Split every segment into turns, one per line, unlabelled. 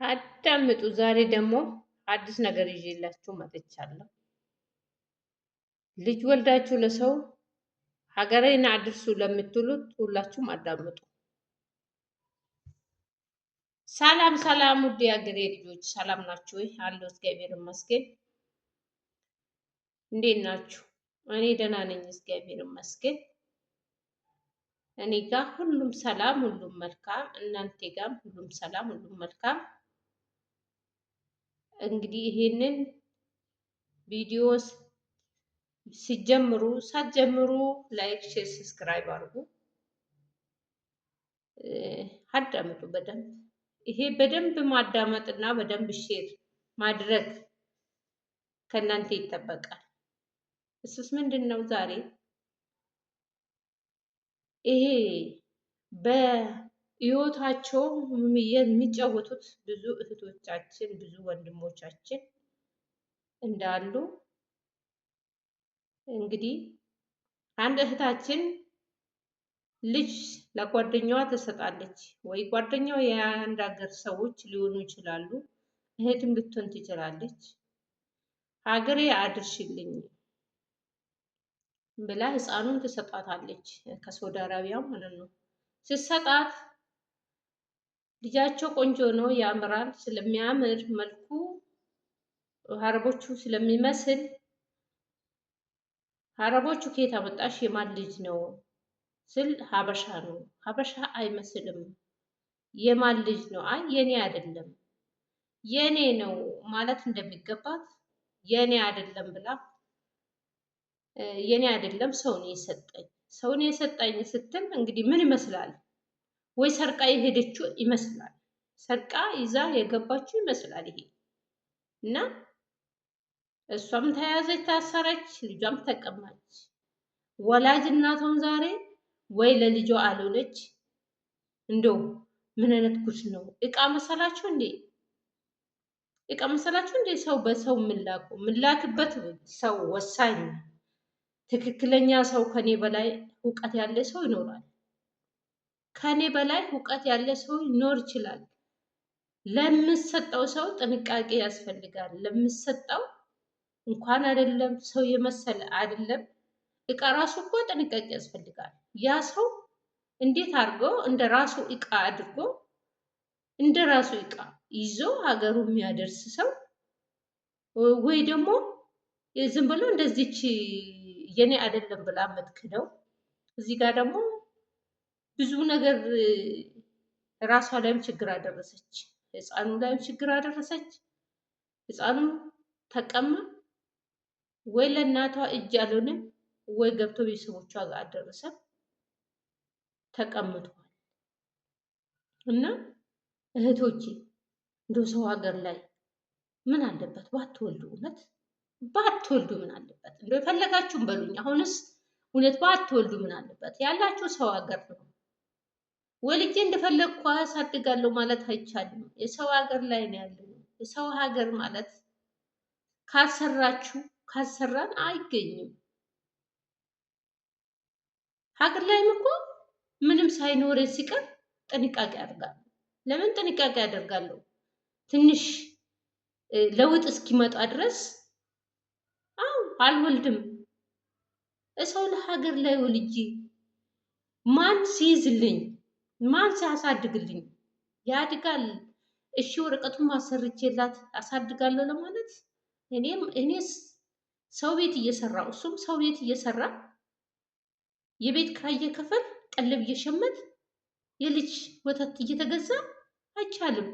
አዳምጡ። ዛሬ ደግሞ አዲስ ነገር ይዤላችሁ መጥቻለሁ። ልጅ ወልዳችሁ ለሰው ሀገሬን አድርሱ ለምትሉት ሁላችሁም አዳምጡ። ሰላም ሰላም፣ ውድ የሀገሬ ልጆች ሰላም ናችሁ ወይ? አለሁ እግዚአብሔር ይመስገን። እንዴት ናችሁ? እኔ ደህና ነኝ እግዚአብሔር ይመስገን። እኔ ጋር ሁሉም ሰላም፣ ሁሉም መልካም። እናንተ ጋርም ሁሉም ሰላም፣ ሁሉም መልካም። እንግዲህ ይሄንን ቪዲዮ ሳትጀምሩ ላይክ፣ ሼር፣ ሰብስክራይብ አድርጉ። አዳምጡ በደንብ። ይሄ በደንብ ማዳመጥና በደንብ ሼር ማድረግ ከእናንተ ይጠበቃል። እሱስ ምንድን ነው? ዛሬ ይሄ በህይወታቸው የሚጫወቱት ብዙ እህቶቻችን ብዙ ወንድሞቻችን እንዳሉ እንግዲህ አንድ እህታችን ልጅ ለጓደኛዋ ትሰጣለች። ወይ ጓደኛዋ የአንድ ሀገር ሰዎች ሊሆኑ ይችላሉ፣ እህትም ልትሆን ትችላለች። ሀገሬ አድርሽልኝ ብላ ህፃኑን ትሰጣታለች። ከሳውዲ አረቢያ ማለት ነው። ስትሰጣት ልጃቸው ቆንጆ ነው፣ ያምራል። ስለሚያምር መልኩ አረቦቹ ስለሚመስል አረቦቹ ከየት አመጣሽ? የማን ልጅ ነው ስል ሀበሻ ነው። ሀበሻ አይመስልም። የማን ልጅ ነው? አይ የኔ አይደለም የኔ ነው ማለት እንደሚገባት የኔ አይደለም ብላ የኔ አይደለም ሰው ነው የሰጠኝ። ሰው ነው የሰጠኝ ስትል እንግዲህ ምን ይመስላል? ወይ ሰርቃ የሄደችው ይመስላል። ሰርቃ ይዛ የገባችው ይመስላል ይሄ እና እሷም ተያዘች፣ ታሰረች፣ ልጇም ተቀማች። ወላጅ እናቷም ዛሬ ወይ ለልጇ አልሆነች። እንደው ምን አይነት ጉድ ነው? እቃ መሰላችሁ እንዴ? እቃ መሰላችሁ እንዴ? ሰው በሰው ምላክበት ሰው ወሳኝ። ትክክለኛ ሰው ከኔ በላይ እውቀት ያለ ሰው ይኖራል። ከኔ በላይ እውቀት ያለ ሰው ሊኖር ይችላል። ለምሰጠው ሰው ጥንቃቄ ያስፈልጋል። ለምሰጠው እንኳን አይደለም ሰው የመሰለ አይደለም እቃ ራሱ እኮ ጥንቃቄ ያስፈልጋል። ያ ሰው እንዴት አድርጎ እንደ ራሱ እቃ አድርጎ እንደ ራሱ እቃ ይዞ ሀገሩ የሚያደርስ ሰው ወይ ደግሞ ዝም ብሎ እንደዚች የኔ አይደለም ብላ የምትክደው። እዚህ ጋር ደግሞ ብዙ ነገር ራሷ ላይም ችግር አደረሰች፣ ህፃኑ ላይም ችግር አደረሰች። ህፃኑ ተቀማ። ወይ ለእናቷ እጅ አልሆነም፣ ወይ ገብቶ ቤተሰቦቿ ጋር አልደረሰም፣ ተቀምጧል። እና እህቶቼ እንደው ሰው ሀገር ላይ ምን አለበት ባትወልዱ? እውነት ባትወልዱ ምን አለበት? እንደው የፈለጋችሁም በሉኝ። አሁንስ እውነት ባትወልዱ ምን አለበት? ያላችሁ ሰው ሀገር ነው። ወልጄ እንደፈለግኩ አሳድጋለሁ ማለት አይቻልም። የሰው ሀገር ላይ ነው ያለነው። የሰው ሀገር ማለት ካልሰራን አይገኝም። ሀገር ላይም እኮ ምንም ሳይኖር ሲቀር ጥንቃቄ አደርጋለሁ። ለምን ጥንቃቄ አደርጋለሁ? ትንሽ ለውጥ እስኪመጣ ድረስ አልወልድም። ሰው ለሀገር ላይ ወልጄ ማን ሲይዝልኝ ማን ሲያሳድግልኝ ያድጋል? እሺ ወረቀቱን ማሰርቼላት አሳድጋለሁ ለማለት እኔስ ሰው ቤት እየሰራው እሱም ሰው ቤት እየሰራ የቤት ኪራይ እየከፈል ቀለብ እየሸመት የልጅ ወተት እየተገዛ አይቻልም።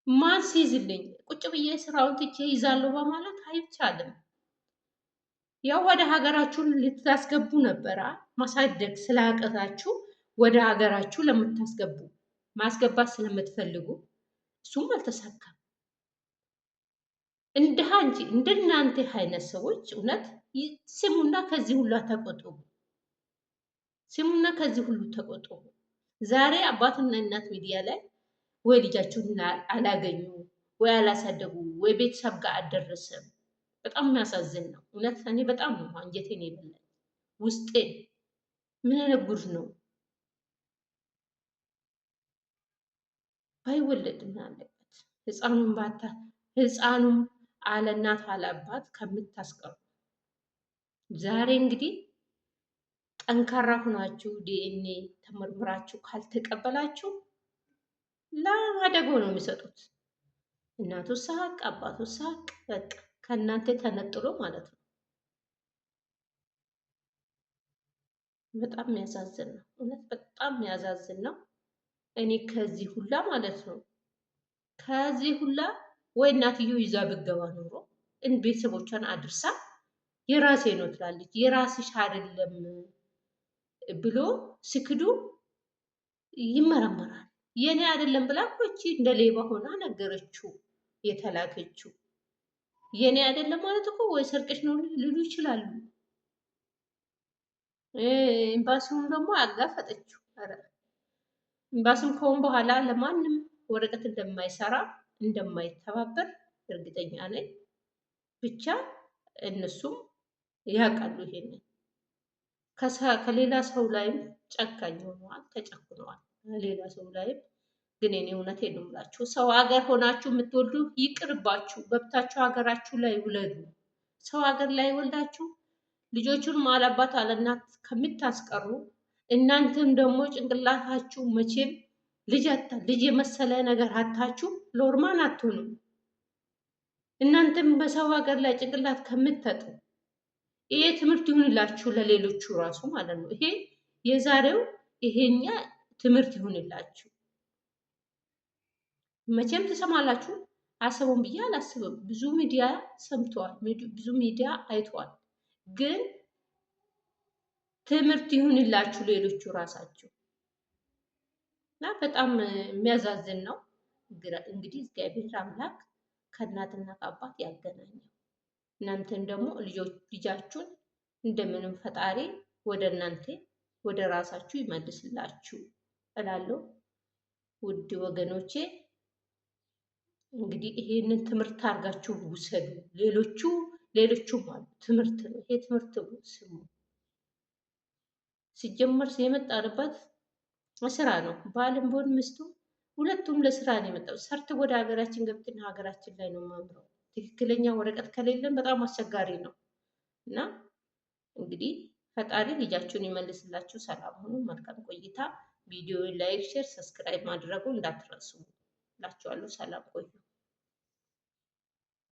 ማን ሲይዝልኝ ቁጭ ብዬ ስራውን ትቼ ይዛለሁ በማለት አይቻልም። ያው ወደ ሀገራችሁን ልታስገቡ ነበረ። ማሳደግ ስላቀታችሁ ወደ ሀገራችሁ ለምታስገቡ ማስገባት ስለምትፈልጉ እሱም አልተሳካም። እንደናንተ አይነት ሰዎች እውነት ስሙና ከዚህ ሁሉ ተቆጠቡ። ስሙና ከዚህ ሁሉ ተቆጠቡ። ዛሬ አባትና እናት ሚዲያ ላይ ወይ ልጃቸውን አላገኙ ወይ አላሳደጉ ወይ ቤተሰብ ጋር አልደረሰም። በጣም የሚያሳዝን ነው እውነት። እኔ በጣም ነው አንጀቴን የበላኝ ውስጤ። ምን አይነት ጉድ ነው? ባይወለድ ምን አለበት? ህፃኑም አለ እናት አለ አባት ከምታስቀሩ ዛሬ እንግዲህ ጠንካራ ሆናችሁ ዲኤንኤ ተመርምራችሁ ካልተቀበላችሁ ለአደጎ ነው የሚሰጡት። እናቱ ሳቅ፣ አባቱ ሳቅ፣ በቃ ከእናንተ ተነጥሎ ማለት ነው። በጣም የሚያሳዝን ነው። እውነት በጣም የሚያሳዝን ነው። እኔ ከዚህ ሁላ ማለት ነው ከዚህ ሁላ ወይ እናትየው ይዛ ብገባ ኖሮ ቤተሰቦቿን አድርሳ የራሴ ነው ትላለች። የራስሽ አይደለም ብሎ ሲክዱ ይመረመራል። የኔ አይደለም ብላ እኮ እቺ እንደ ሌባ ሆና ነገረችው የተላከችው። የኔ አይደለም ማለት እኮ ወይ ሰርቀሽ ነው ሊሉ ይችላሉ። ኤምባሲውም ደግሞ አጋፈጠችው። ኧረ ኤምባሲውም ከሆነ በኋላ ለማንም ወረቀት እንደማይሰራ እንደማይተባበር እርግጠኛ ነኝ። ብቻ እነሱም ያውቃሉ ይሄንን። ከሌላ ሰው ላይም ጨካኝ ሆነዋል፣ ተጨክነዋል። ሌላ ሰው ላይም ግን እኔ እውነቴን ነው የምላችሁ፣ ሰው ሀገር ሆናችሁ የምትወልዱ ይቅርባችሁ፣ ገብታችሁ ሀገራችሁ ላይ ውለዱ። ሰው ሀገር ላይ ወልዳችሁ ልጆቹን አላባት አለእናት ከምታስቀሩ እናንተም ደግሞ ጭንቅላታችሁ መቼም ልጅ የመሰለ ነገር አታችሁ ሎርማን አትሆኑም። እናንተም በሰው ሀገር ላይ ጭንቅላት ከምትጠጡ ይሄ ትምህርት ይሁንላችሁ ለሌሎቹ ራሱ ማለት ነው። ይሄ የዛሬው ይሄኛ ትምህርት ይሁንላችሁ። መቼም ትሰማላችሁ። አሰቡን ብዬ አላስብም። ብዙ ሚዲያ ሰምተዋል፣ ብዙ ሚዲያ አይተዋል። ግን ትምህርት ይሁንላችሁ ሌሎቹ ራሳችሁ እና በጣም የሚያዛዝን ነው። እንግዲህ እግዚአብሔር አምላክ ከእናትና ከአባት ያገናኘው። እናንተን ደግሞ ልጃችሁን እንደምንም ፈጣሪ ወደ እናንተ ወደ ራሳችሁ ይመልስላችሁ እላለሁ። ውድ ወገኖቼ እንግዲህ ይሄንን ትምህርት አድርጋችሁ ውሰዱ። ሌሎቹም አሉ፣ ትምህርት ነው ይሄ። ትምህርት ስሙ። ሲጀመር የመጣንበት ስራ ነው። ባልም ቢሆን ሚስቱ ሁለቱም ለስራ ነው የመጣው። ሰርት ወደ ሀገራችን ገብተን ሀገራችን ላይ ነው ማምረው። ትክክለኛ ወረቀት ከሌለን በጣም አስቸጋሪ ነው እና እንግዲህ ፈጣሪ ልጃችሁን ይመልስላችሁ። ሰላም ሁኑ። መልካም ቆይታ። ቪዲዮ ላይክ፣ ሼር፣ ሰብስክራይብ ማድረጉ እንዳትረሱ እላችኋለሁ። ሰላም ቆዩ።